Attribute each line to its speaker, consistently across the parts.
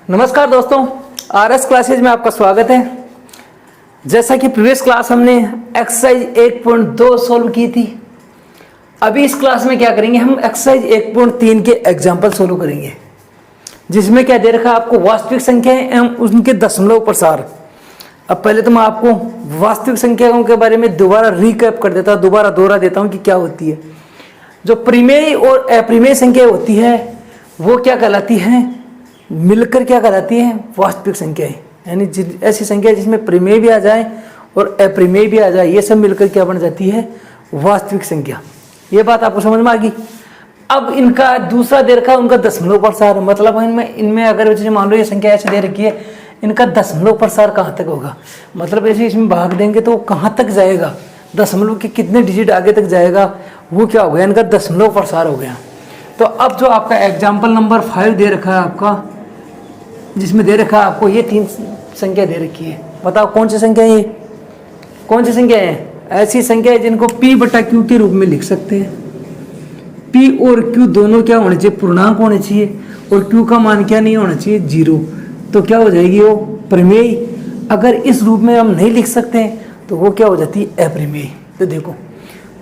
Speaker 1: नमस्कार दोस्तों, RS classes में आपका स्वागत है। जैसा कि प्रीवियस क्लास हमने एक्सरसाइज 1.2 सॉल्व की थी, अभी इस क्लास में क्या करेंगे, हम एक्सरसाइज 1.3 के एग्जाम्पल सॉल्व करेंगे, जिसमें क्या दे रखा है आपको वास्तविक संख्याएं एवं उनके दशमलव प्रसार। अब पहले तो मैं आपको वास्तविक संख्याओं के बारे में दोबारा रिकैप कर देता हूँ, दोबारा दोहरा देता हूँ कि क्या होती है। जो परिमेय और अपरिमेय संख्या होती है वो क्या कहलाती है, मिलकर क्या कहलाती है, वास्तविक संख्याएं। यानी ऐसी संख्या जिसमें परिमेय भी आ जाए और अपरिमेय भी आ जाए, ये सब मिलकर क्या बन जाती है, वास्तविक संख्या। ये बात आपको समझ में आ गई। अब इनका दूसरा दे रखा है उनका दशमलव प्रसार, मतलब इनमें अगर जैसे मान लो ये संख्या ऐसे दे रखी है, इनका दशमलव प्रसार कहाँ तक होगा, मतलब ऐसे इसमें भाग देंगे तो कहाँ तक जाएगा, दशमलव के कितने डिजिट आगे तक जाएगा, वो क्या हो गया, इनका दशमलव प्रसार हो गया। तो अब जो आपका एग्जाम्पल नंबर 5 दे रखा है आपका, जिसमें दे रखा है आपको ये 3 संख्या दे रखी है। बताओ कौन सी संख्या है ये, कौन सी संख्या है, ऐसी संख्या है जिनको P/Q के रूप में लिख सकते हैं। P और Q दोनों क्या होने चाहिए, पूर्णांक होने चाहिए, और Q का मान क्या नहीं होना चाहिए, 0। तो क्या हो जाएगी वो परिमेय। अगर इस रूप में हम नहीं लिख सकते हैं तो वो क्या हो जाती है, अपरिमेय। तो देखो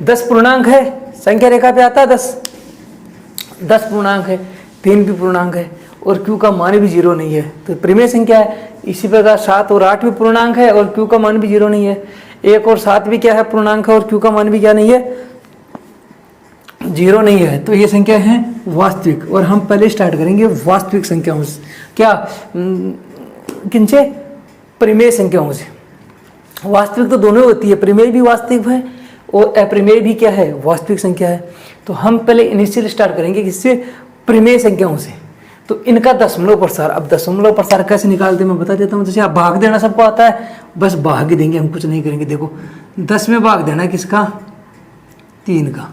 Speaker 1: 10 पूर्णांक है, संख्या रेखा पे आता है 10 पूर्णांक है, 3 भी पूर्णांक है और Q का मान भी 0 नहीं है, तो परिमेय संख्या है। इसी प्रकार 7 और 8 भी पूर्णांक है और Q का मान भी 0 नहीं है। 1 और 7 भी क्या है, पूर्णांक है और Q का मान भी क्या नहीं है, 0 नहीं है। तो ये संख्या है वास्तविक। और हम पहले स्टार्ट करेंगे वास्तविक संख्याओं से, क्या किनसे, परिमेय संख्याओं से। वास्तविक तो दोनों होती है, परिमेय भी वास्तविक है और अपरिमेय भी क्या है, वास्तविक संख्या है। तो हम पहले इनिशियल स्टार्ट करेंगे किससे, परिमेय संख्याओं से। तो इनका दशमलव प्रसार, अब दशमलव प्रसार कैसे निकालते हैं मैं बता देता हूँ। जैसे आप भाग देना सबको आता है, बस भाग ही देंगे, हम कुछ नहीं करेंगे। देखो 10 में भाग देना किसका, 3 का,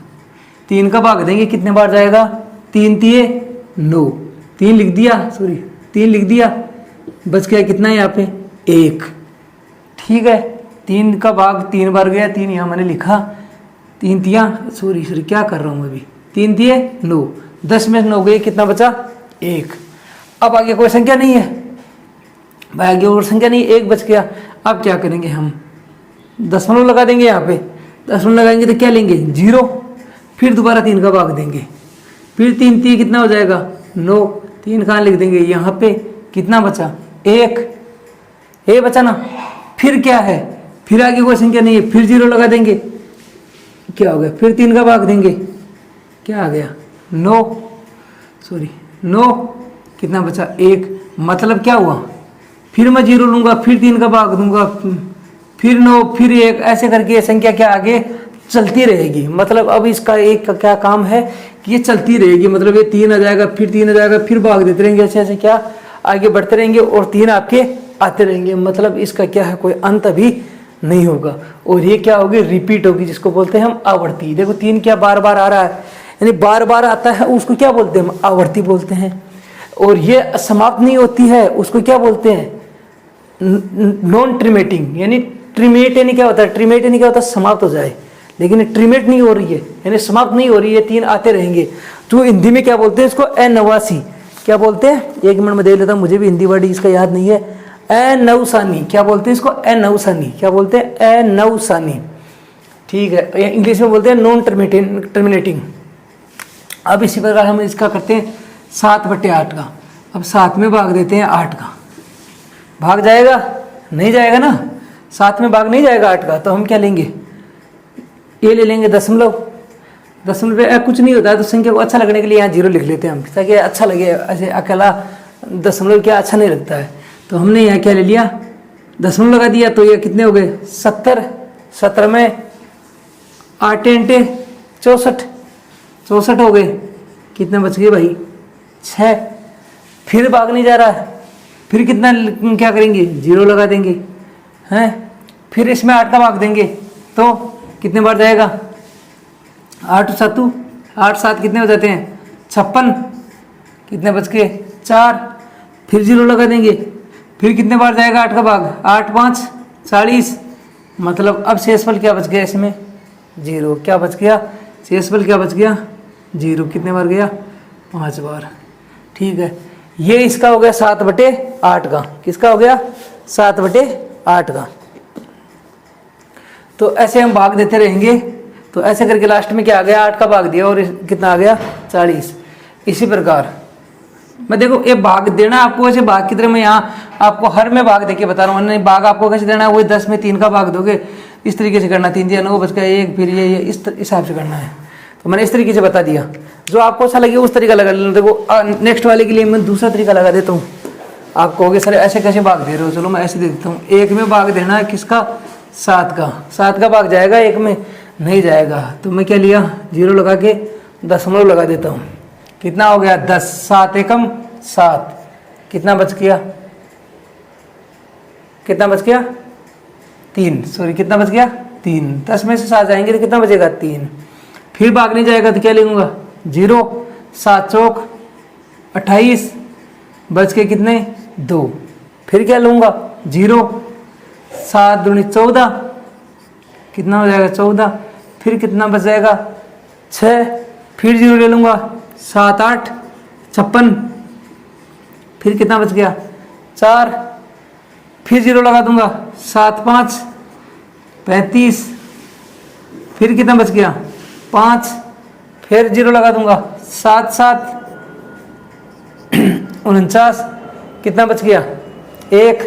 Speaker 1: 3 का भाग देंगे, कितने बार जाएगा, 3 तिये 9, 3 लिख दिया, 3 लिख दिया, बच गया कितना यहाँ पे 1। ठीक है, 3 का भाग 3 बार गया, 3 यहाँ मैंने लिखा, 3 तिया क्या कर रहा हूँ अभी, 3 तिये 9, 10 में 9 गए, कितना बचा 1। अब आगे कोई संख्या नहीं है भाई, आगे और संख्या नहीं, 1 बच गया। अब क्या करेंगे, हम दशमलव लगा देंगे, यहाँ पे दशमलव लगाएंगे तो क्या लेंगे, 0। फिर दोबारा 3 का भाग देंगे, फिर 3 3 कितना हो जाएगा 9, 3 कहाँ लिख देंगे, यहाँ पे कितना बचा 1, ये बचा ना। फिर क्या है, फिर आगे कोई संख्या नहीं है, फिर 0 लगा देंगे, क्या हो गया, फिर 3 का भाग देंगे, क्या आ गया 9, कितना बचा 1। मतलब क्या हुआ, फिर मैं 0 लूंगा, फिर 3 का भाग दूंगा, फिर 9, फिर 1, ऐसे करके ये संख्या क्या आगे चलती रहेगी। मतलब अब इसका एक का क्या काम है कि ये चलती रहेगी, मतलब ये 3 आ जाएगा, फिर 3 आ जाएगा, फिर भाग देते रहेंगे, ऐसे ऐसे क्या आगे बढ़ते रहेंगे और 3 आपके आते रहेंगे। मतलब इसका क्या है, कोई अंत अभी नहीं होगा। और ये क्या होगी, रिपीट होगी, जिसको बोलते हैं हम आवर्ती। देखो 3 क्या बार बार आ रहा है, यानी बार बार आता है, उसको क्या बोलते हैं, हम आवर्ती बोलते हैं। और ये समाप्त नहीं होती है, उसको क्या बोलते हैं, नॉन ट्रिमेटिंग। यानी ट्रिमेट यानी क्या होता है, ट्रिमेट यानी क्या होता है, समाप्त हो जाए, लेकिन ट्रिमेट नहीं हो रही है, यानी समाप्त नहीं हो रही है, 3 आते रहेंगे। जो हिंदी में क्या बोलते हैं इसको, अनवासी, क्या बोलते हैं, 1 मिनट में देख लेता हूँ, मुझे भी हिंदी वर्ड इसका याद नहीं है। अनवसानी, क्या बोलते हैं इसको, अनवसानी, क्या बोलते हैं, अनवसानी। ठीक है, इंग्लिश में बोलते हैं नॉन टर्मिनेटिंग। अब इसी प्रकार हम इसका करते हैं 7/8 का। अब 7 में भाग देते हैं 8 का, भाग जाएगा, नहीं जाएगा ना, 7 में भाग नहीं जाएगा 8 का, तो हम क्या लेंगे, ये ले लेंगे दशमलव पे कुछ नहीं होता है, तो संख्या को अच्छा लगने के लिए यहाँ 0 लिख लेते हैं हम, ताकि अच्छा लगे। ऐसे अकेला दशमलव क्या अच्छा नहीं लगता है, तो हमने यहाँ क्या ले लिया, दशमलव लगा दिया, तो ये कितने हो गए 70, 17 में 8 × 64 हो गए, कितने बच गए भाई 6। फिर भाग नहीं जा रहा है, फिर कितना क्या करेंगे, 0 लगा देंगे हैं, फिर इसमें 8 का भाग देंगे तो कितने बार जाएगा, 8 7 कितने हो जाते हैं 56, कितने बच गए 4। फिर 0 लगा देंगे, फिर कितने बार जाएगा 8 का भाग, 8 5 40। मतलब अब शेषफल क्या बच गया इसमें, 0। क्या बच गया, शेषफल क्या बच गया 0। कितने बार गया, 5 बार। ठीक है, ये इसका हो गया 7/8 का, किसका हो गया 7/8 का। तो ऐसे हम भाग देते रहेंगे। तो ऐसे करके लास्ट में क्या आ गया 8 का भाग दिया और कितना आ गया 40। इसी प्रकार मैं देखो ये भाग देना आपको ऐसे भाग की तरह मैं यहाँ आपको हर में भाग देके बता रहा हूँ। नहीं भाग आपको कैसे देना है, वही 10 में 3 का भाग दोगे, इस तरीके से करना, 3 दिया 9 बच गया 1, फिर ये इस हिसाब से करना है। तो मैंने इस तरीके से बता दिया, जो आपको अच्छा लगे उस तरीका लगा लेना। देखो नेक्स्ट वाले के लिए मैं दूसरा तरीका लगा देता हूँ। आप कहोगे सर ऐसे कैसे भाग दे रहे हो, चलो मैं ऐसे दे देता हूँ। 1 में भाग देना है किसका 7 का, 7 का भाग जाएगा 1 में नहीं जाएगा। तो मैं क्या लिया 0 लगा के दशमलव लगा देता हूँ। कितना हो गया 10, 7 एकम 7, कितना बच गया, कितना बच गया 3, सॉरी कितना बच गया 3। 10 में से 7 जाएंगे तो कितना बचेगा 3। फिर भाग नहीं जाएगा तो क्या लिखूंगा 0, 7 चौक 28, बच के कितने 2। फिर क्या लूँगा 0, 7 दूनी 14, कितना हो जाएगा 14। फिर कितना बच जाएगा 6, फिर 0 ले लूँगा 7 8 56, फिर कितना बच गया 4, फिर 0 लगा दूंगा 7 5 35, फिर कितना बच गया 5, फिर 0 लगा दूंगा 7 7 49, कितना बच गया 1।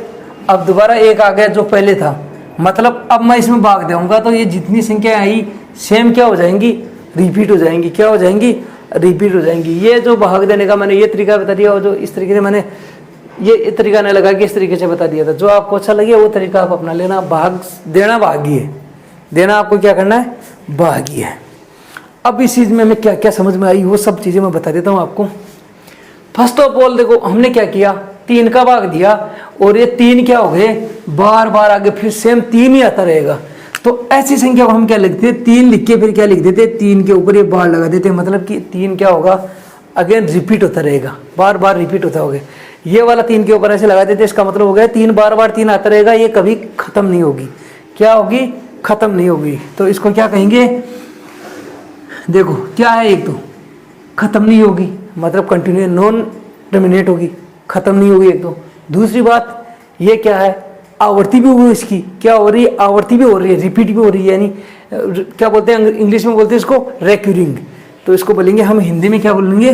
Speaker 1: अब दोबारा 1 आ गया जो पहले था, मतलब अब मैं इसमें भाग दूंगा तो ये जितनी संख्या आई सेम क्या हो जाएंगी रिपीट हो जाएंगी, क्या हो जाएंगी रिपीट हो जाएंगी। ये जो भाग देने का मैंने ये तरीका बता दिया और जो इस तरीके से मैंने ये तरीका नहीं लगा कि इस तरीके से बता दिया था। जो आपको अच्छा लगे वो तरीका आप अपना लेना। भाग देना भागी है, देना आपको क्या करना है भागी है। अब इस चीज़ में मैं क्या क्या समझ में आई वो सब चीज़ें मैं बता देता हूँ आपको। फर्स्ट ऑफ ऑल देखो हमने क्या किया 3 का भाग दिया और ये 3 क्या हो गए बार बार आगे फिर सेम 3 ही आता रहेगा। तो ऐसी संख्या को हम क्या लिखते हैं 3 लिख के फिर क्या लिख देते 3 के ऊपर ये बार लगा देते, मतलब कि 3 क्या होगा अगेन रिपीट होता रहेगा, बार बार रिपीट होता होगा। ये वाला 3 के ऊपर ऐसे लगा देते, इसका मतलब हो गया 3 बार बार 3 आता रहेगा, ये कभी खत्म नहीं होगी। क्या होगी खत्म नहीं होगी। तो इसको क्या कहेंगे देखो क्या है, एक तो खत्म नहीं होगी मतलब कंटिन्यू नॉन टर्मिनेट होगी, खत्म नहीं होगी एक तो। दूसरी बात ये क्या है आवृत्ति भी होगी इसकी, क्या हो रही है आवृत्ति भी हो रही है, रिपीट भी हो रही है, यानी क्या बोलते हैं इंग्लिश में बोलते हैं इसको रेक्यूरिंग। तो इसको बोलेंगे हम हिंदी में क्या बोलेंगे,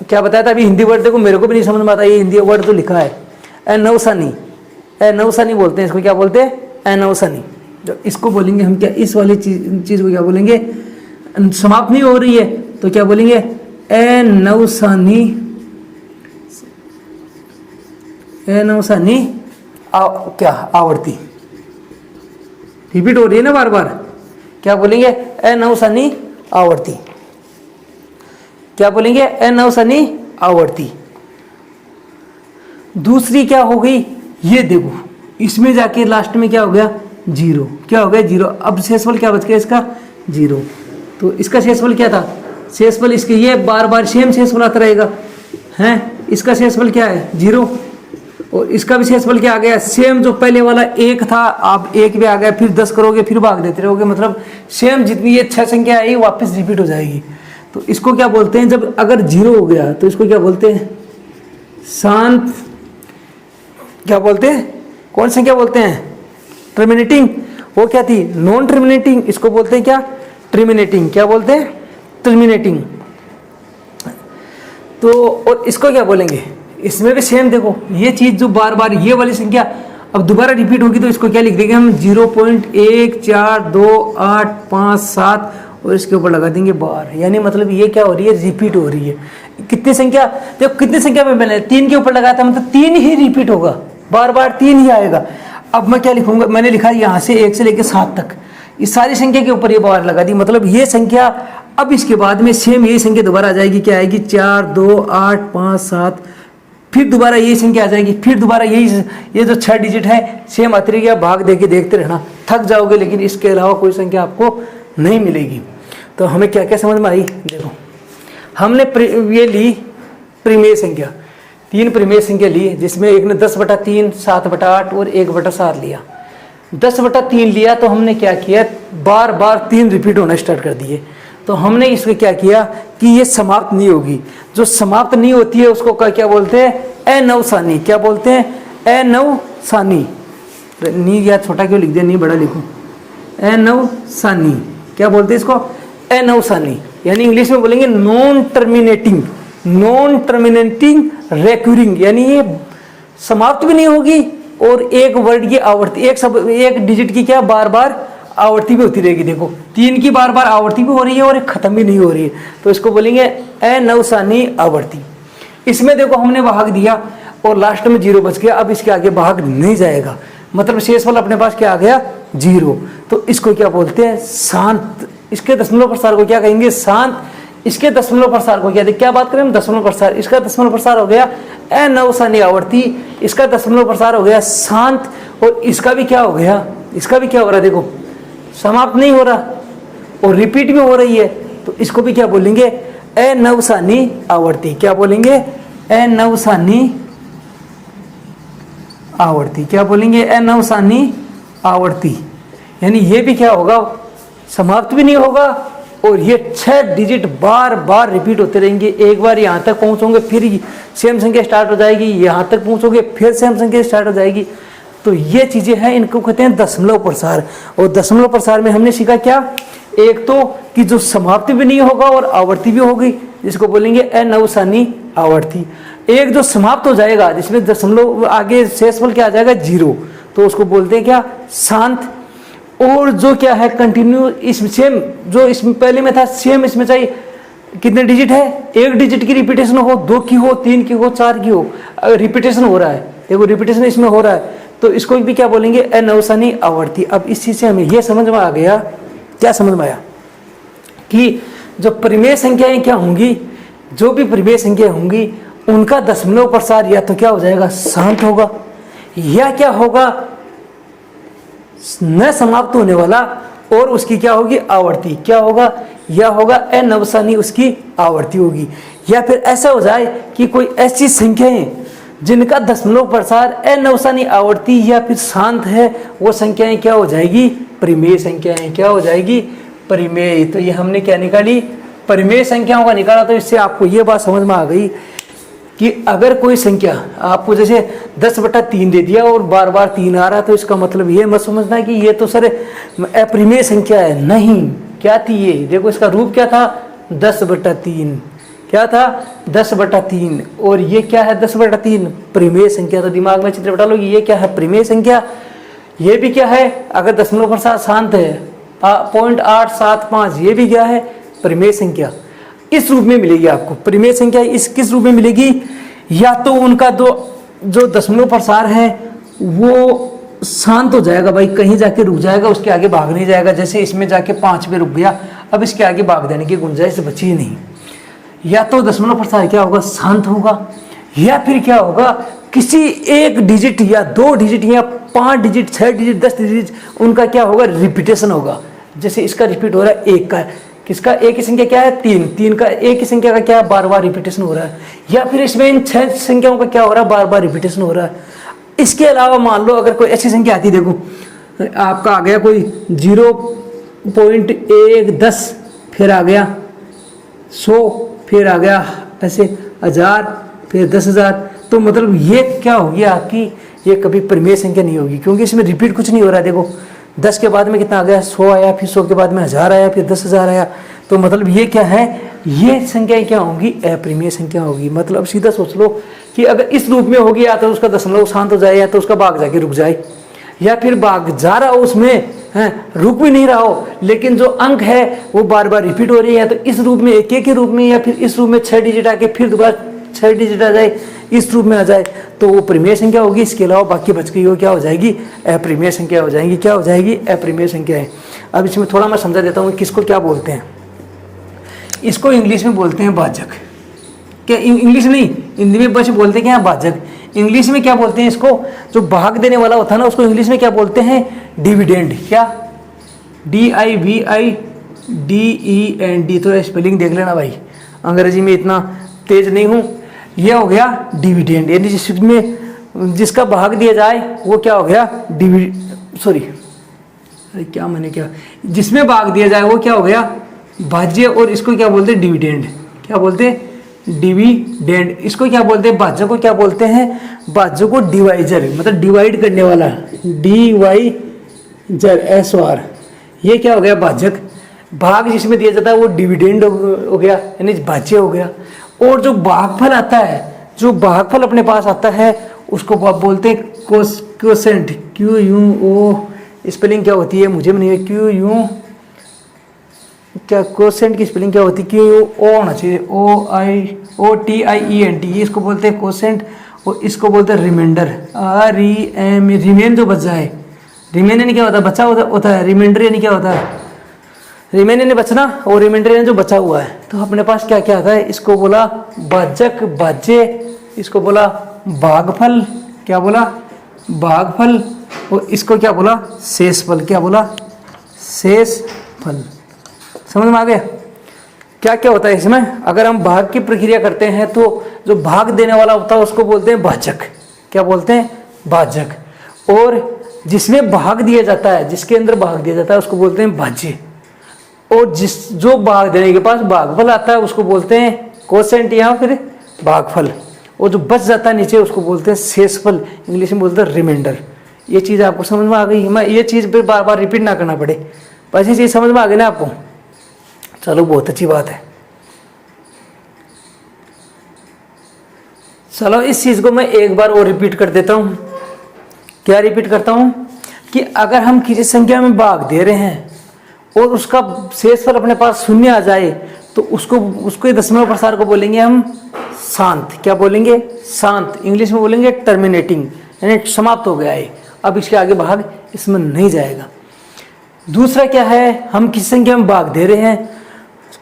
Speaker 1: क्या बताया था अभी हिंदी वर्ड देखो मेरे को भी नहीं समझ में आता, ये हिंदी वर्ड तो लिखा है अनौसानी, अनौसानी बोलते हैं इसको, क्या बोलते हैं अनौसानी। जो इसको बोलेंगे हम क्या इस वाली चीज़ को क्या बोलेंगे समाप्त नहीं हो रही है तो क्या बोलेंगे अनौसानी, अनौसानी क्या आवृत्ति रिपीट हो रही है ना बार बार, क्या बोलेंगे अनौसानी आवृत्ति, क्या बोलेंगे अनौसानी आवृत्ति। दूसरी क्या हो गई ये देखो इसमें जाके लास्ट में क्या हो गया 0, क्या हो गया 0। अब शेषफल क्या बच गया इसका 0। तो इसका शेषफल क्या था शेषफल इसके ये बार बार सेम शेषफल आता रहेगा हैं, इसका शेषफल क्या है 0 और इसका भी शेषफल क्या आ गया सेम, जो पहले वाला 1 था आप 1 भी आ गया, फिर 10 करोगे फिर भाग देते रहोगे, मतलब सेम जितनी ये 6 संख्या आई वापस रिपीट हो जाएगी। तो इसको क्या बोलते हैं जब अगर 0 हो गया तो इसको क्या बोलते हैं शांत, क्या बोलते हैं कौन संख्या बोलते हैं टर्मिनेटिंग। वो क्या थी नॉन टर्मिनेटिंग, इसको बोलते हैं क्या टर्मिनेटिंग, क्या बोलते हैं टर्मिनेटिंग। तो और इसको क्या बोलेंगे इसमें भी सेम देखो ये चीज जो बार बार ये वाली संख्या अब दोबारा रिपीट होगी तो इसको क्या लिख देंगे हम 0.142857 और इसके ऊपर लगा देंगे बार, यानी मतलब ये क्या हो रही है रिपीट हो रही है। कितनी संख्या देखो कितनी संख्या में मैंने 3 के ऊपर लगाया था मतलब 3 ही रिपीट होगा, बार बार 3 ही आएगा। अब मैं क्या लिखूंगा मैंने लिखा यहाँ से 1 से लेकर 7 तक इस सारी संख्या के ऊपर ये बार लगा दी, मतलब ये संख्या अब इसके बाद में सेम यही संख्या दोबारा आ जाएगी, क्या आएगी 4 2 8 5 7, फिर दोबारा यही संख्या आ जाएगी, फिर दोबारा यही ये जो 6 डिजिट है सेम आती रहेगी। भाग देके देखते रहना थक जाओगे, लेकिन इसके अलावा कोई संख्या आपको नहीं मिलेगी। तो हमें क्या क्या समझ में आई देखो हमने ये ली परिमेय संख्या, 3 परिमेय संख्या ली जिसमें एक ने 10/3 7/8 और 1/7 लिया। 10/3 लिया तो हमने क्या किया बार बार 3 रिपीट होना स्टार्ट कर दिए, तो हमने इसको क्या किया कि ये समाप्त नहीं होगी। जो समाप्त नहीं होती है उसको क्या बोलते हैं? अनवसानी। क्या बोलते हैं? अनवसानी। नी या छोटा क्यों लिख दिया, नी बड़ा लिखूं। अनवसानी क्या बोलते हैं इसको? अनवसानी, यानी इंग्लिश में बोलेंगे नॉन टर्मिनेटिंग, नॉन टर्मिनेटिंग रेक्यूरिंग, यानी ये समाप्त भी नहीं होगी और एक वर्ड की आवृत्ति, एक डिजिट की क्या बार बार आवर्ती भी होती रहेगी। देखो 3 की बार बार आवर्ती भी हो रही है और एक खत्म भी नहीं हो रही है, तो इसको बोलेंगे अनवसानी आवर्ती। इसमें देखो हमने भाग दिया और लास्ट में 0 बच गया, अब इसके आगे भाग नहीं जाएगा, मतलब शेषफल अपने पास क्या आ गया? 0। तो इसको क्या बोलते हैं? शांत। इसके दशमलव प्रसार को क्या कहेंगे? शांत। इसके दशमलव प्रसार को क्या बात करें हम? दशमलव प्रसार। इसका दशमलव प्रसार हो गया अनवसानी आवर्ती, इसका दशमलव प्रसार हो गया शांत, और इसका भी क्या हो गया? इसका भी क्या हो रहा है? देखो समाप्त नहीं हो रहा और रिपीट भी हो रही है, तो इसको भी क्या बोलेंगे? अनवसानी आवर्ती। क्या बोलेंगे? अनवसानी आवर्ती। क्या बोलेंगे? अनवसानी आवर्ती। यानी ये भी क्या होगा? समाप्त भी नहीं होगा और ये 6 डिजिट बार बार रिपीट होते रहेंगे। एक बार यहाँ तक पहुँचोगे फिर सेम संख्या स्टार्ट हो जाएगी, यहाँ तक पहुँचोगे फिर सेम संख्या स्टार्ट हो जाएगी। तो ये चीज़ें हैं, इनको कहते हैं दशमलव प्रसार। और दशमलव प्रसार में हमने सीखा क्या? एक तो कि जो समाप्ति भी नहीं होगा और आवर्ती भी होगी, जिसको बोलेंगे अनवसानी आवर्ती। एक जो समाप्त हो जाएगा, जिसमें दशमलव आगे शेषफल क्या आ जाएगा? 0, तो उसको बोलते हैं क्या? शांत। और जो क्या है? कंटिन्यू, इस सेम जो इसमें पहले में था सेम इसमें चाहिए कितने डिजिट है? एक डिजिट की रिपीटेशन हो, 2 की हो, 3 की हो, 4 की हो, रिपीटेशन हो रहा है। देखो रिपीटेशन इसमें हो रहा है, तो इसको भी क्या बोलेंगे? अनवसानी आवर्ती। अब इस चीज से हमें यह समझ में आ गया, क्या समझ में आया? कि जो परिमेय संख्याएं क्या होंगी, जो भी परिमेय संख्या होंगी, उनका दशमलव प्रसार या तो क्या हो जाएगा? शांत होगा, या क्या होगा? न समाप्त होने वाला, और उसकी क्या होगी? आवर्ती। क्या होगा? या होगा अनवसानी उसकी आवर्ती होगी। या फिर ऐसा हो जाए कि कोई ऐसी संख्याएं जिनका दशमलव प्रसार अनवसानी आवर्ती या फिर शांत है, वो संख्याएं क्या हो जाएगी? परिमेय संख्याएं। क्या हो जाएगी? परिमेय। तो ये हमने क्या निकाली? परिमेय संख्याओं का निकाला। तो इससे आपको ये बात समझ में आ गई कि अगर कोई संख्या आपको जैसे 10/3 दे दिया और बार बार 3 आ रहा, तो इसका मतलब ये मत समझना कि ये तो सर अपरिमेय संख्या है। नहीं, क्या थी ये? देखो इसका रूप क्या था? 10/3। क्या था? 10/3। और ये क्या है? 10/3 परिमेय संख्या। तो दिमाग में चित्र बता लो कि ये क्या है? परिमेय संख्या। ये भी क्या है? अगर दशमलव प्रसार शांत है 0.875, ये भी क्या है? परिमेय संख्या। इस रूप में मिलेगी आपको परिमेय संख्या। इस किस रूप में मिलेगी? या तो उनका जो दशमलव प्रसार है वो शांत हो जाएगा, भाई कहीं जाके रुक जाएगा, उसके आगे भाग नहीं जाएगा। जैसे इसमें जाके 5 पे रुक गया, अब इसके आगे भाग देने की गुंजाइश बची ही नहीं। या तो दशमलव प्रसार क्या होगा? शांत होगा, या फिर क्या होगा? किसी एक डिजिट या 2 डिजिट या 5 डिजिट, 6 डिजिट, 10 डिजिट, उनका क्या होगा? रिपीटेशन होगा। जैसे इसका रिपीट हो रहा है 1 का, किसका? एक की संख्या क्या है? 3 का एक की संख्या का क्या है? बार बार रिपीटेशन हो रहा है। या फिर इसमें इन 6 संख्याओं का क्या हो रहा है? बार बार रिपीटेशन हो रहा है। इसके अलावा मान लो अगर कोई ऐसी संख्या आती, देखो आपका आ गया कोई 0.110, फिर आ गया 100, फिर आ गया ऐसे 1000, फिर 10,000, तो मतलब ये क्या होगी आपकी? ये कभी परिमेय संख्या नहीं होगी, क्योंकि इसमें रिपीट कुछ नहीं हो रहा है। देखो 10 के बाद में कितना आ गया? 100 आया, फिर 100 के बाद में 1000 आया, फिर 10,000 आया। तो मतलब ये क्या है? ये संख्याएं क्या होंगी? अपरिमेय संख्या होगी। मतलब सीधा सोच लो कि अगर इस रूप में होगी, या तो उसका दशमलव शांत हो जाए, या तो उसका भाग जाके रुक जाए, या फिर भाग जा रहा हो उसमें रुक भी नहीं रहा हो, लेकिन जो अंक है वो बार बार रिपीट हो रही है। तो इस रूप में 1 के रूप में, या फिर इस रूप में 6 डिजिट आके फिर दोबारा 6 डिजिट आ जाए, इस रूप में आ जाए, तो वो परिमेय संख्या होगी। इसके अलावा बाकी बच गई हो क्या हो जाएगी? अपरिमेय संख्या हो जाएगी। क्या हो जाएगी? अपरिमेय संख्या है। अब इसमें थोड़ा मैं समझा देता हूँ किसको क्या बोलते हैं। इसको इंग्लिश में बोलते हैं भाजक। क्या इंग्लिश नहीं, हिंदी में बस बोलते हैं क्या? भाजक। इंग्लिश में क्या बोलते हैं इसको? जो भाग देने वाला होता है ना, उसको इंग्लिश में क्या बोलते हैं? डिविडेंड। क्या? DIVIDEND। तो स्पेलिंग देख लेना भाई, अंग्रेजी में इतना तेज नहीं हूँ। यह हो गया डिविडेंड, यानी जिसमें जिसका भाग दिया जाए वो क्या हो गया? जिसमें भाग दिया जाए वो क्या हो गया? भाज्य, और इसको क्या बोलते हैं डिविडेंड। क्या बोलते हैं डिविडेंड। इसको क्या बोलते हैं भाज्य को क्या बोलते हैं, भाज्य को डिवाइजर, मतलब डिवाइड करने वाला, डिवाइजर एस ओ आर। ये क्या हो गया भाजक, भाग जिसमें दिया जाता है वो डिविडेंड हो गया, यानी भाज्य हो गया। और जो भागफल आता है, जो भागफल अपने पास आता है उसको आप बोलते हैं quotient, Q U O, spelling क्या होती है मुझे नहीं है, क्यू यू क्या क्वोशेंट की स्पेलिंग क्या होती है, क्यू यू ओ होना चाहिए, O T I E N T, इसको बोलते हैं क्वोशेंट। और इसको बोलते हैं reminder, R E M, remain जो बचा है, रिमेन यानी क्या होता है बचा होता है, रिमाइंडर यानी क्या होता है, रिमेन यानी बचना, और रिमाइंडर यानी जो बचा हुआ है। तो अपने पास क्या क्या आता है, इसको बोला भाजक भाज्य, इसको बोला भागफल, क्या बोला भागफल, और इसको क्या बोला शेषफल, क्या बोला शेषफल। समझ में आ गया क्या क्या होता है इसमें। अगर हम भाग की प्रक्रिया करते हैं तो जो भाग देने वाला होता है उसको बोलते हैं भाजक, क्या बोलते हैं भाजक। और जिसमें भाग दिया जाता है, जिसके अंदर भाग दिया जाता है उसको बोलते हैं भाज्य। और जो भाग देने के पास भागफल आता है उसको बोलते हैं क्वोशेंट या फिर भागफल। और जो बच जाता है नीचे उसको बोलते हैं शेषफल, इंग्लिश में बोलते हैं रिमाइंडर। ये चीज़ आपको समझ में आ गई, मैं ये चीज़ पे बार बार रिपीट ना करना पड़े, बस ये चीज़ समझ में आ गई ना आपको, चलो बहुत अच्छी बात है। चलो इस चीज़ को मैं एक बार और रिपीट कर देता हूँ। क्या रिपीट करता हूँ कि अगर हम किसी संख्या में भाग दे रहे हैं और उसका शेषफल अपने पास शून्य आ जाए तो उसको दशमलव प्रसार को बोलेंगे हम शांत। क्या बोलेंगे शांत, इंग्लिश में बोलेंगे टर्मिनेटिंग, यानी समाप्त हो गया है, अब इसके आगे भाग इसमें नहीं जाएगा। दूसरा क्या है, हम किसी संख्या में भाग दे रहे हैं,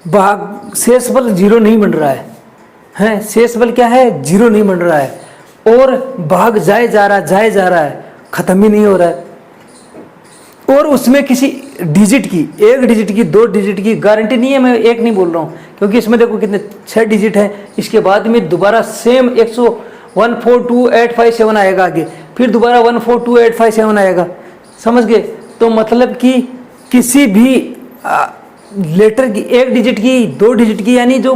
Speaker 1: भाग शेषफल जीरो नहीं बन रहा है, शेषफल क्या है जीरो नहीं बन रहा है, और भाग जाए जा रहा है, खत्म ही नहीं हो रहा है। और उसमें किसी डिजिट की, एक डिजिट की, दो डिजिट की गारंटी नहीं है, मैं एक नहीं बोल रहा हूँ, क्योंकि इसमें देखो कितने 6 डिजिट हैं, इसके बाद में दोबारा सेम 142,857 आएगा आगे, फिर दोबारा 142,857 आएगा, समझ गए। तो मतलब कि किसी भी लेटर की, एक डिजिट की, दो डिजिट की, यानी जो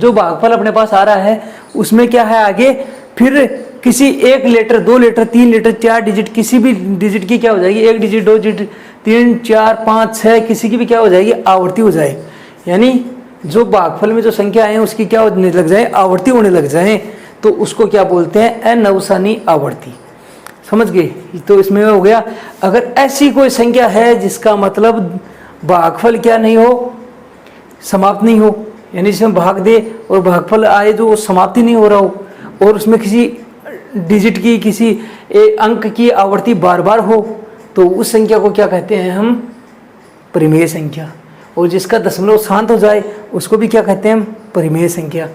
Speaker 1: भागफल अपने पास आ रहा है उसमें क्या है आगे, फिर किसी एक लेटर, दो लेटर, तीन लेटर, 4 डिजिट, किसी भी डिजिट की क्या हो जाएगी, एक डिजिट, दो डिजिट, 3, 4, 5, 6, किसी की भी क्या हो जाएगी आवर्ती हो जाए, यानी जो भागफल में जो संख्या है उसकी क्या होने लग जाए, आवर्ती होने लग जाए, तो उसको क्या बोलते हैं अनवसानी आवर्ती। समझ गए। तो इसमें हो गया, अगर ऐसी कोई संख्या है जिसका मतलब भागफल क्या नहीं हो, समाप्त नहीं हो, यानी जिसमें भाग दे और भागफल आए जो समाप्ति नहीं हो रहा हो, और उसमें किसी डिजिट की, किसी अंक की आवर्ती बार बार हो, तो उस संख्या को क्या कहते हैं हम, परिमेय संख्या। और जिसका दशमलव शांत हो जाए उसको भी क्या कहते हैं हम, परिमेय संख्या।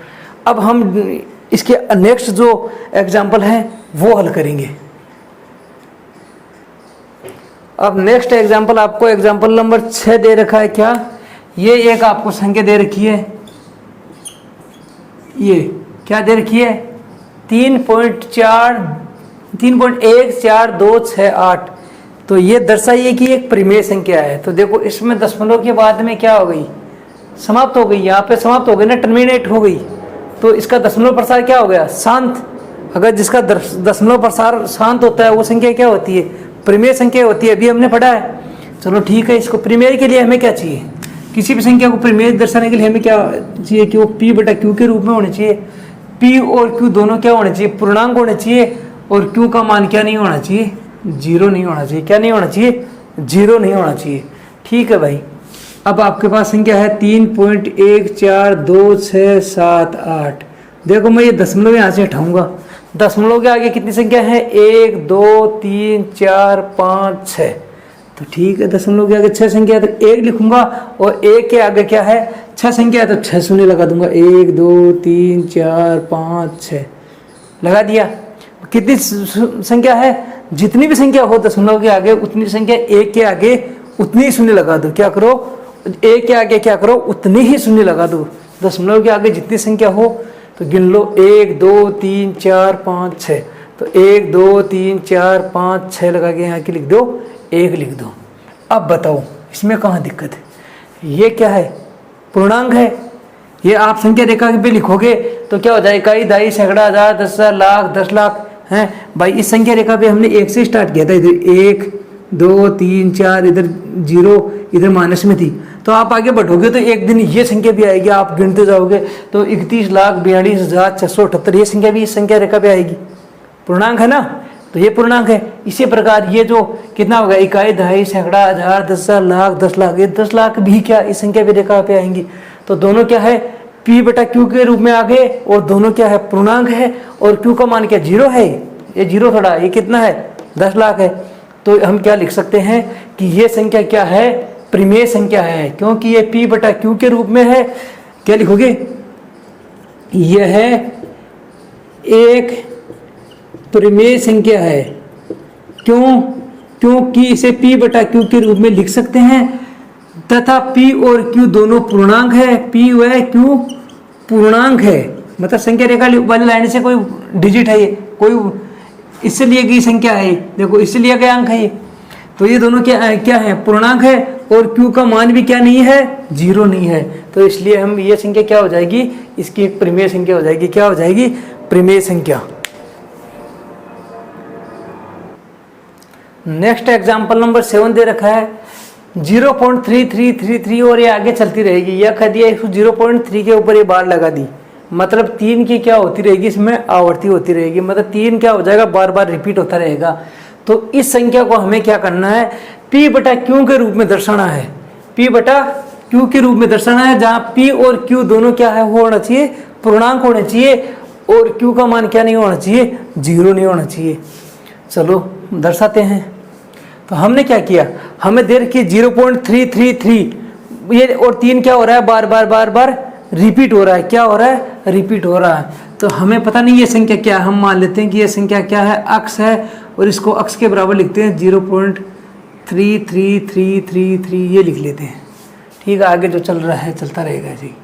Speaker 1: अब हम इसके नेक्स्ट जो एग्जाम्पल है वो हल करेंगे। अब नेक्स्ट एग्जाम्पल आपको एग्जाम्पल नंबर 6 दे रखा है। क्या, ये एक आपको संख्या दे रखी है, ये क्या दे रखी है 3.142668। तो ये दर्शाइए कि एक परिमेय संख्या है। तो देखो इसमें दशमलव के बाद में क्या हो गई, समाप्त हो गई, यहाँ पे समाप्त हो गई ना, टर्मिनेट हो गई, तो इसका दशमलव प्रसार क्या हो गया, शांत। अगर जिसका दशमलव प्रसार शांत होता है वो संख्या क्या होती है, परिमेय संख्या होती है, अभी हमने पढ़ा है। चलो ठीक है, इसको परिमेय के लिए हमें क्या चाहिए, किसी भी संख्या को परिमेय दर्शाने के लिए हमें क्या चाहिए कि वो P/Q के रूप में होने चाहिए। P और Q दोनों क्या होने चाहिए, पूर्णांक होने चाहिए, और Q का मान क्या नहीं होना चाहिए, जीरो नहीं होना चाहिए। क्या नहीं होना चाहिए, जीरो नहीं होना चाहिए। ठीक है भाई। अब आपके पास संख्या है 3.14267 देखो मैं ये दशमलव यहाँ से हटाऊंगा, दशमलव के आगे कितनी संख्या है, 1 2 3 4 5 6। तो ठीक है, दशमलव के आगे 6 संख्या है तो 1 लिखूंगा, और 1 के आगे क्या है 6 संख्या है तो 6 शून्य लगा दूंगा, 1 2 3 4 5 6 लगा दिया। कितनी संख्या है, जितनी भी संख्या हो दशमलव के आगे उतनी संख्या 1 के आगे उतनी ही शून्य लगा दो। क्या करो, 1 के आगे क्या करो, उतनी ही शून्य लगा दो। दशमलव के आगे जितनी संख्या हो तो गिन लो, 1 2 3 4 5 6। तो 1 2 3 4 5 6 लगा के यहाँ की लिख दो, 1 लिख दो। अब बताओ इसमें कहाँ दिक्कत है, ये क्या है पूर्णांक है। ये आप संख्या रेखा पे लिखोगे तो क्या हो जाएगा, इकाई, दहाई, सैकड़ा, हजार, 10,000, लाख, 10 लाख हैं भाई। इस संख्या रेखा पे हमने 1 से स्टार्ट किया था, इधर 1 2 3 4, इधर 0, इधर माइनस में थी। तो आप आगे बढ़ोगे तो एक दिन ये संख्या भी आएगी, आप गिनते जाओगे तो 31,42,678 ये संख्या भी इस संख्या रेखा पे आएगी। पूर्णांक है ना, तो ये पूर्णांक है। इसी प्रकार ये जो कितना होगा, इकाई, दहाई, सैकड़ा, हजार, 10,000, लाख, 10 लाख, ये 10 लाख भी क्या इस संख्या पे रेखा पे आएंगी। तो दोनों क्या है, P बटा Q के रूप में आ गए, और दोनों क्या है, पूर्णांक है। और Q का मान क्या 0 है, ये 0 थोड़ा, ये कितना है 10 लाख है। तो हम क्या लिख सकते हैं कि ये संख्या क्या है, परिमेय संख्या है, क्योंकि ये P बटा Q के रूप में है। क्या लिखोगे, यह है एक परिमेय संख्या है। क्यों, क्योंकि इसे P बटा Q के रूप में लिख सकते हैं, तथा P और Q दोनों पूर्णांक है। P व Q पूर्णांक है, मतलब संख्या रेखा वाली लाइन से कोई डिजिट है, ये कोई इससे लिए गई संख्या है, देखो इससे लिया गया अंक है ये। तो ये दोनों क्या है, पूर्णांक है। और Q का मान भी क्या नहीं है, 0 नहीं है। तो इसलिए हम ये संख्या क्या हो जाएगी, इसकी एक परिमेय संख्या हो जाएगी। क्या हो जाएगी, परिमेय संख्या। नेक्स्ट एग्जाम्पल नंबर 7 दे रखा है 0.3333, और ये आगे चलती रहेगी। यह कह दिया 0.3 के ऊपर ये बार लगा दी, मतलब 3 की क्या होती रहेगी, इसमें आवृत्ति होती रहेगी, मतलब 3 क्या हो जाएगा, बार बार रिपीट होता रहेगा। तो इस संख्या को हमें क्या करना है, P बटा Q के रूप में दर्शाना है। P बटा Q के रूप में दर्शाना है, जहाँ P और Q दोनों क्या है, वो होना चाहिए, पूर्णांक होने चाहिए, और Q का मान क्या नहीं होना चाहिए, 0 नहीं होना चाहिए। चलो दर्शाते हैं। तो हमने क्या किया, हमें दे रखी 0.333, ये और 3 क्या हो रहा है, बार बार बार बार रिपीट हो रहा है। क्या हो रहा है, रिपीट हो रहा है। तो हमें पता नहीं ये संख्या क्या है, हम मान लेते हैं कि ये संख्या क्या है, अक्स है, और इसको अक्स के बराबर लिखते हैं 0.33333, ये लिख लेते हैं। ठीक है, आगे जो चल रहा है चलता रहेगा जी।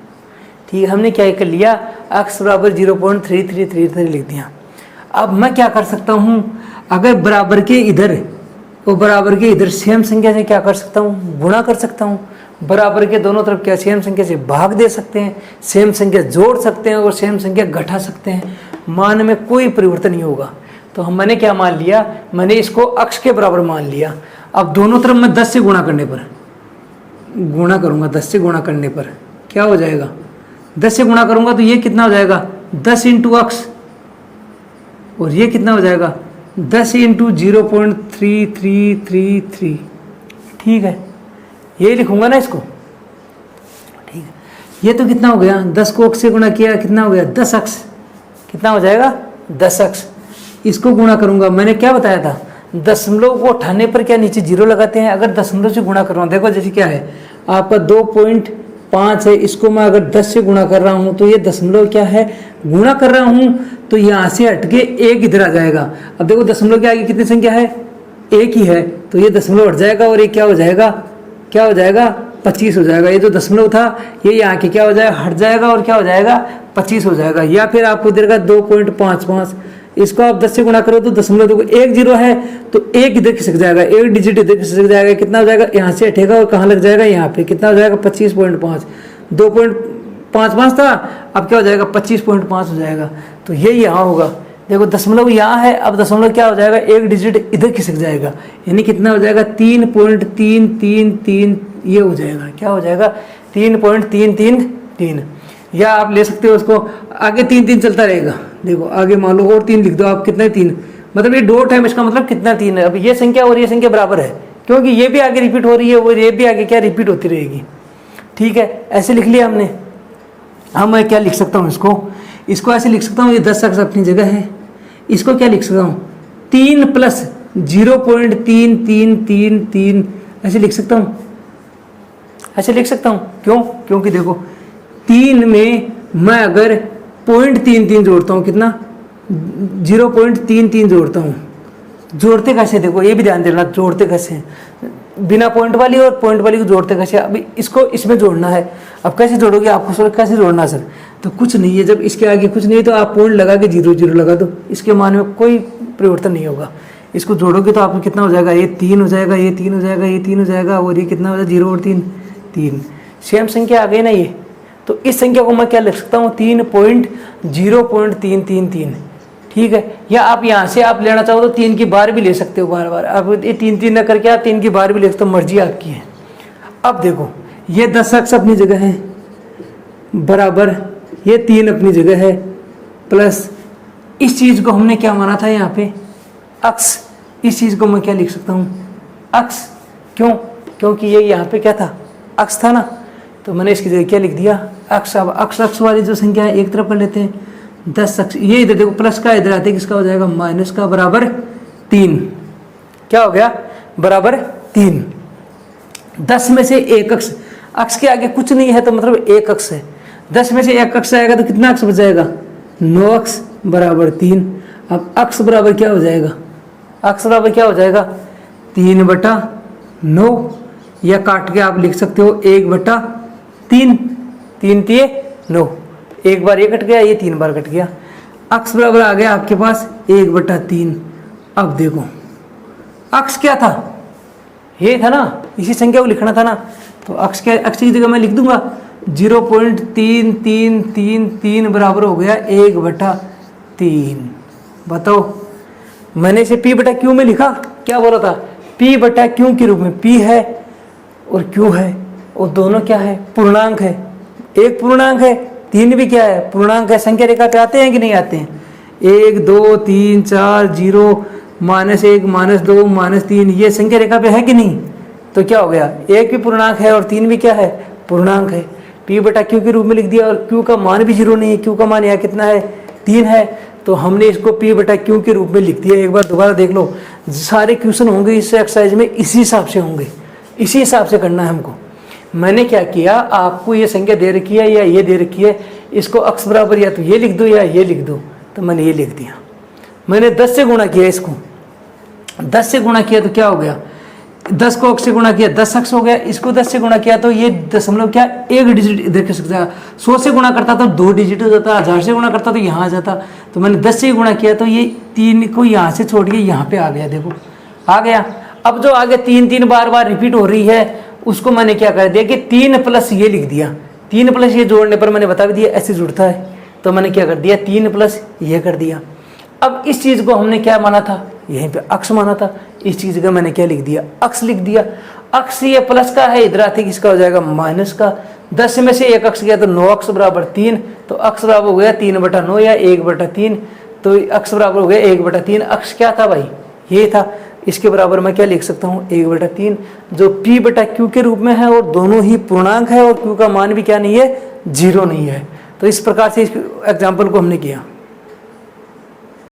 Speaker 1: ठीक है, हमने क्या कर लिया, अक्स बराबर 0.3333 लिख दिया। अब मैं क्या कर सकता हूँ, अगर बराबर के इधर और बराबर के इधर सेम संख्या से क्या कर सकता हूँ, गुणा कर सकता हूँ। बराबर के दोनों तरफ क्या सेम संख्या से भाग दे सकते हैं, सेम संख्या जोड़ सकते हैं, और सेम संख्या घटा सकते हैं। मान में कोई परिवर्तन नहीं होगा। तो मैंने क्या मान लिया, मैंने इसको अक्ष के बराबर मान लिया। अब दोनों तरफ मैं 10 से गुणा करने पर गुणा करूँगा, 10 से गुणा करने पर क्या हो जाएगा, 10 से गुणा करूँगा तो ये कितना हो जाएगा, 10 इंटू अक्स, और ये कितना हो जाएगा, 10 इंटू 0.3333। ठीक है, यही लिखूंगा ना इसको। ठीक है, ये तो कितना हो गया, 10 को अक्स से गुणा किया, कितना हो गया, 10 अक्स, कितना हो जाएगा, 10 अक्स। इसको गुणा करूंगा, मैंने क्या बताया था, दशमलव को उठाने पर क्या नीचे 0 लगाते हैं। अगर दशमलव से गुणा कर रहा हूँ, देखो जैसे क्या है, आपका 2.5 है, इसको मैं अगर 10 से गुणा कर रहा हूँ तो ये दशमलव क्या है, गुणा कर रहा हूँ, तो यहाँ से हटके 1 इधर आ जाएगा। अब देखो दशमलव के आगे कितनी संख्या है, 1 ही है, तो ये दशमलव हट जाएगा, और ये क्या हो जाएगा, क्या हो जाएगा, 25 हो जाएगा। ये जो दशमलव था ये यहाँ के क्या हो जाएगा, हट जाएगा, और क्या हो जाएगा, 25 हो जाएगा। या फिर आपको देगा 2.55, इसको आप 10 से गुणा करो तो दशमलव, देखो 1 0 है तो 1 इधर खिसक जाएगा, 1 डिजिट इधर खिसक जाएगा, कितना हो जाएगा, यहाँ से हटेगा और कहाँ लग जाएगा, यहाँ पे, कितना हो जाएगा, 25.5। 2.55 था, अब क्या हो जाएगा, 25.5 हो जाएगा। तो ये यहाँ होगा, देखो दशमलव यहाँ है, अब दशमलव क्या हो जाएगा, 1 डिजिट इधर खिसक जाएगा, यानी कितना हो जाएगा, 3.333, ये हो जाएगा, क्या हो जाएगा, 3.333। या आप ले सकते हो उसको आगे 3 चलता रहेगा। देखो आगे मान लो और 3 लिख दो आप, कितना है, 3, मतलब ये डॉट है, इसका मतलब कितना 3 है। अब ये संख्या और ये संख्या बराबर है, क्योंकि ये भी आगे रिपीट हो रही है और ये भी आगे क्या रिपीट होती रहेगी। ठीक है, ऐसे लिख लिया हमने। हाँ, मैं क्या लिख सकता हूँ, इसको ऐसे लिख सकता हूँ, ये 10 अक्स अपनी जगह है। इसको क्या लिख सकता हूँ, 3 प्लस 0.3333, ऐसे लिख सकता हूँ, ऐसे लिख सकता हूँ। क्यों, क्योंकि देखो 3 में मैं अगर 0.33 जोड़ता हूँ, कितना, 0.33 जोड़ता हूँ। जोड़ते कैसे, देखो ये भी ध्यान देना, जोड़ते कैसे, बिना पॉइंट वाली और पॉइंट वाली को जोड़ते कैसे। अभी इसको इसमें जोड़ना है, अब कैसे जोड़ोगे, आपको सोच कैसे जोड़ना सर, तो कुछ नहीं है, जब इसके आगे कुछ नहीं है तो आप पॉइंट लगा के 0 0 लगा दो, इसके मान में कोई परिवर्तन नहीं होगा। इसको जोड़ोगे तो आपको कितना हो जाएगा, ये 3 हो जाएगा, ये 3 हो जाएगा, ये 3 हो जाएगा, और ये कितना हो जाएगा, 0 और 3 3। सेम संख्या आ गई ना ये, तो इस संख्या को मैं क्या लिख सकता हूँ 3.0.333, ठीक है। या आप यहाँ से आप लेना चाहो तो 3 की बार भी ले सकते हो, बार बार आप ये 3 न करके आप 3 की बार भी ले सकते हो, मर्जी आपकी है। अब देखो ये 10 अक्स अपनी जगह है बराबर ये 3 अपनी जगह है प्लस इस चीज़ को हमने क्या माना था यहाँ पे अक्स, इस चीज़ को मैं क्या लिख सकता हूँ अक्स, क्यों, क्योंकि ये यहाँ पे क्या था अक्स था ना, तो मैंने इसकी जगह क्या लिख दिया अक्स। अब अक्स वाली जो संख्या है एक तरफ कर लेते हैं, 10 अक्स, ये इधर देखो प्लस का इधर आते किसका हो जाएगा माइनस का, बराबर 3, क्या हो गया बराबर 3। 10 में से एक अक्स, अक्स के आगे कुछ नहीं है तो मतलब एक अक्स है, 10 में से एक अक्स आएगा तो कितना अक्स बच जाएगा 9 अक्स बराबर 3। अब अक्स बराबर क्या हो जाएगा, अक्स बराबर क्या हो जाएगा 3/9, या काट के आप लिख सकते हो 1/3, 3 3 9, एक बार ये कट गया ये 3 बार कट गया, अक्स बराबर आ गया आपके पास 1/3। अब देखो अक्स क्या था ये था ना, इसी संख्या को लिखना था ना, तो अक्स की जगह मैं लिख दूंगा 0.3333 बराबर हो गया 1/3। बताओ मैंने इसे P/Q में लिखा, क्या बोला था P/Q के रूप में, P है और Q है और दोनों क्या है पूर्णांक है, एक पूर्णांक है 3 भी क्या है पूर्णांक है। संख्या रेखा पे आते हैं कि नहीं आते हैं, 1 2 3 4 0 -1 -2 -3 ये संख्या रेखा पे है कि नहीं, तो क्या हो गया एक भी पूर्णांक है और 3 भी क्या है पूर्णांक है। P/Q के रूप में लिख दिया और Q का मान भी 0 नहीं है, Q का मान यहाँ कितना है 3 है, तो हमने इसको P/Q के रूप में लिख दिया। एक बार दोबारा देख लो, सारे क्वेश्चन होंगे इस एक्सरसाइज में इसी हिसाब से होंगे, इसी हिसाब से करना है हमको। मैंने क्या किया, आपको ये संख्या दे रखी है या ये दे रखी है, इसको अक्स बराबर या तो ये लिख दो या ये लिख दो, तो मैंने ये लिख दिया। मैंने 10 से गुणा किया, इसको 10 से गुणा किया तो क्या हो गया, 10 को अक्स से गुणा किया 10 अक्स हो गया, इसको 10 से गुणा किया तो ये दशमलव क्या एक डिजिट इधर कर सकता है, 100 से गुणा करता तो 2 डिजिट हो जाता, 1000 से गुणा करता तो यहाँ आ जाता, तो मैंने 10 से गुणा किया तो ये 3 को यहाँ से छोड़ के यहाँ पे आ गया, देखो आ गया। अब जो आगे 3 बार बार रिपीट हो रही है उसको मैंने क्या कर दिया कि 3 प्लस ये लिख दिया, 3 प्लस ये जोड़ने पर मैंने बता भी दिया ऐसे जुड़ता है, तो मैंने क्या कर दिया 3 प्लस ये कर दिया। अब इस चीज़ को हमने क्या माना था, यहीं पे अक्स माना था, इस चीज़ का मैंने क्या लिख दिया अक्स लिख दिया। अक्स ये प्लस का है, इधर आते किसका हो जाएगा माइनस का, 10 में से एक अक्स गया तो 9 अक्स बराबर 3, तो अक्स बराबर हो गया 3/9 या 1/3, तो अक्स बराबर हो गया 1/3। अक्स क्या था भाई ये था, इसके बराबर मैं क्या लिख सकता हूँ 1/3, जो P/Q के रूप में है और दोनों ही पूर्णांक है और Q का मान भी क्या नहीं है 0 नहीं है। तो इस प्रकार से इस एग्जाम्पल को हमने किया।